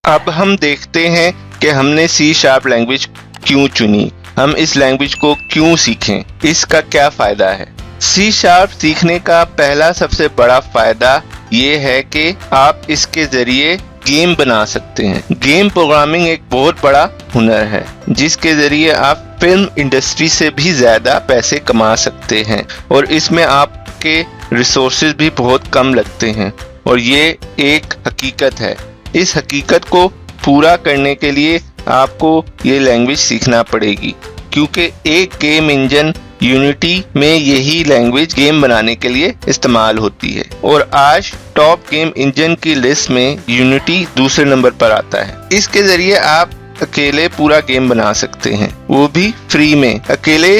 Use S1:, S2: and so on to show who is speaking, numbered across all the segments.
S1: اب ہم دیکھتے ہیں کہ ہم نے سی شارپ لینگویج کیوں چنی، ہم اس لینگویج کو کیوں سیکھیں، اس کا کیا فائدہ ہے۔ سی شارپ سیکھنے کا پہلا سب سے بڑا فائدہ یہ ہے کہ آپ اس کے ذریعے گیم بنا سکتے ہیں۔ گیم پروگرامنگ ایک بہت بڑا ہنر ہے جس کے ذریعے آپ فلم انڈسٹری سے بھی زیادہ پیسے کما سکتے ہیں، اور اس میں آپ کے ریسورسز بھی بہت کم لگتے ہیں، اور یہ ایک حقیقت ہے۔ اس حقیقت کو پورا کرنے کے لیے آپ کو یہ لینگویج سیکھنا پڑے گی، کیونکہ ایک گیم انجن یونٹی میں یہی لینگویج گیم بنانے کے لیے استعمال ہوتی ہے، اور آج ٹاپ گیم انجن کی لسٹ میں یونٹی دوسرے نمبر پر آتا ہے۔ اس کے ذریعے آپ اکیلے پورا گیم بنا سکتے ہیں، وہ بھی فری میں۔ اکیلے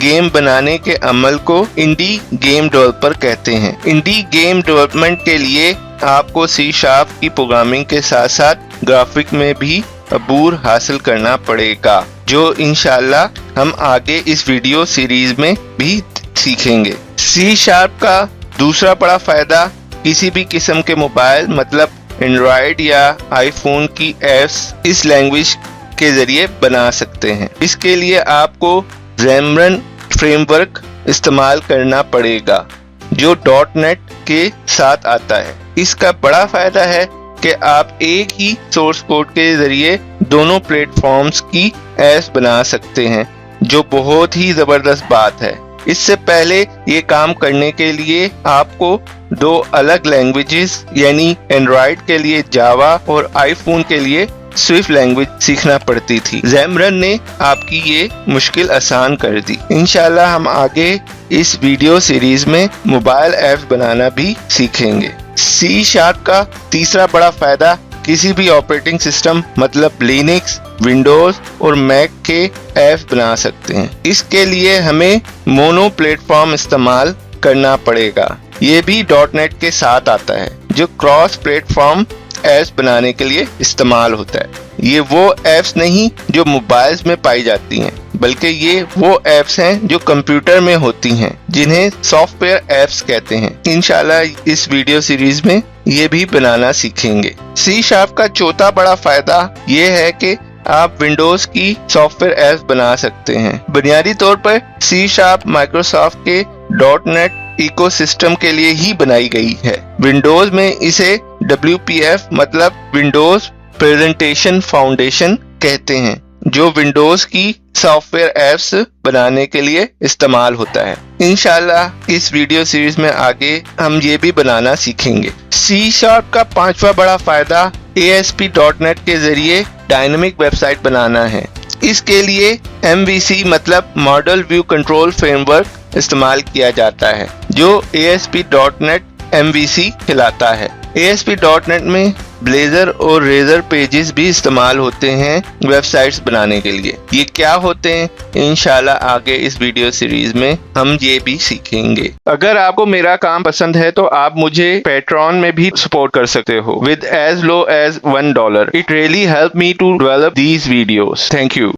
S1: گیم بنانے کے عمل کو انڈی گیم ڈیولپر کہتے ہیں۔ انڈی گیم ڈیولپمنٹ کے لیے آپ کو سی شارپ کی پروگرامنگ کے ساتھ ساتھ گرافک میں بھی عبور حاصل کرنا پڑے گا، جو انشاءاللہ ہم آگے اس ویڈیو سیریز میں بھی سیکھیں گے۔ سی شارپ کا دوسرا بڑا فائدہ کسی بھی قسم کے موبائل مطلب اینڈرائیڈ یا آئی فون کی ایپس اس لینگویج کے ذریعے بنا سکتے ہیں۔ اس کے لیے آپ کو زیمرن فریم ورک استعمال کرنا پڑے گا جو ڈاٹ نیٹ کے ساتھ آتا ہے۔ اس کا بڑا فائدہ ہے کہ آپ ایک ہی سورس کوڈ کے ذریعے دونوں پلیٹ فارمز کی ایپس بنا سکتے ہیں، جو بہت ہی زبردست بات ہے۔ اس سے پہلے یہ کام کرنے کے لیے آپ کو دو الگ لینگویجز یعنی اینڈرائیڈ کے لیے جاوا اور آئی فون کے لیے سوئفٹ لینگویج سیکھنا پڑتی تھی۔ زیمرن نے آپ کی یہ مشکل آسان کر دی۔ انشاءاللہ ہم آگے اس ویڈیو سیریز میں موبائل ایپس بنانا بھی سیکھیں گے۔ سی شارپ کا تیسرا بڑا فائدہ کسی بھی آپریٹنگ سسٹم مطلب لینکس، ونڈوز اور میک کے ایپس بنا سکتے ہیں۔ اس کے لیے ہمیں مونو پلیٹ فارم استعمال کرنا پڑے گا، یہ بھی ڈاٹ نیٹ کے ساتھ آتا ہے، جو کراس پلیٹ فارم ایپس بنانے کے لیے استعمال ہوتا ہے۔ یہ وہ ایپس نہیں جو موبائلز میں پائی جاتی ہیں، بلکہ یہ وہ ایپس ہیں جو کمپیوٹر میں ہوتی ہیں، جنہیں سافٹ ویئر ایپس کہتے ہیں۔ انشاءاللہ اس ویڈیو سیریز میں یہ بھی بنانا سیکھیں گے۔ سی شارپ کا چوتھا بڑا فائدہ یہ ہے کہ آپ ونڈوز کی سافٹ ویئر ایپس بنا سکتے ہیں۔ بنیادی طور پر سی شارپ مائکروسافٹ کے ڈاٹ نیٹ ایکو سسٹم کے لیے ہی بنائی گئی ہے۔ ونڈوز میں اسے WPF مطلب ونڈوز پریزنٹیشن فاؤنڈیشن کہتے ہیں، جو ونڈوز کی سافٹ ویئر ایپس بنانے کے لیے استعمال ہوتا ہے۔ انشاءاللہ اس ویڈیو سیریز میں آگے ہم یہ بھی بنانا سیکھیں گے۔ سی شارپ کا پانچواں بڑا فائدہ ASP.NET کے ذریعے ڈائنامک ویب سائٹ بنانا ہے۔ اس کے لیے MVC مطلب model view control framework استعمال کیا جاتا ہے، جو ASP.NET MVC کہلاتا ہے۔ ASP.NET میں بلیزر اور ریزر پیجز بھی استعمال ہوتے ہیں ویب سائٹس بنانے کے لیے۔ یہ کیا ہوتے ہیں انشاءاللہ آگے اس ویڈیو سیریز میں ہم یہ بھی سیکھیں گے۔ اگر آپ کو میرا کام پسند ہے تو آپ مجھے پیٹرون میں بھی سپورٹ کر سکتے ہو with as low as $1۔ It really helped me to develop these videos. Thank you.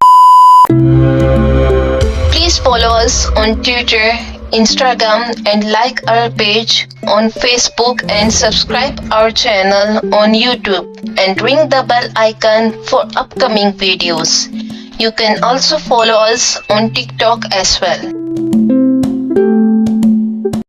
S2: Please follow us on Twitter, Instagram and like our page on Facebook and subscribe our channel on YouTube and ring the bell icon for upcoming videos. You can also follow us on TikTok as well.